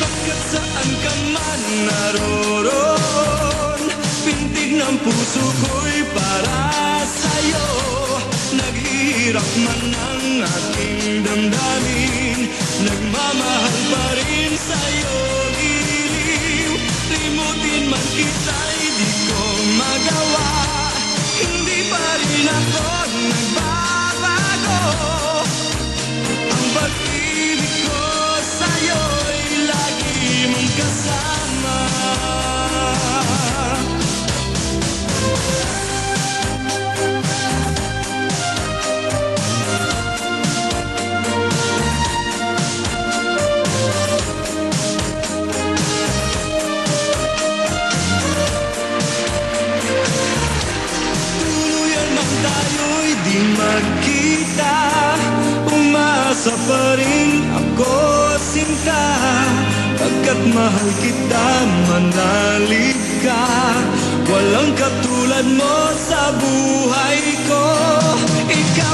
Pagkat saan ka man naroon, pintig ng puso ko'y para sa'yo. Naghihirap man ang ating damdamin, nagmamahal pa rin sa'yo, giliw. Limutin man kita'y di ko magawa, hindi pa rin ako nagbabago. Ang pag-ibig ko sa'yo'y lagi mong kasama. Tayo'y di magkita, umasa pa rin ako, sinta. Pagkat mahal kita, manalig ka, walang katulad mo sa buhay ko. Ikaw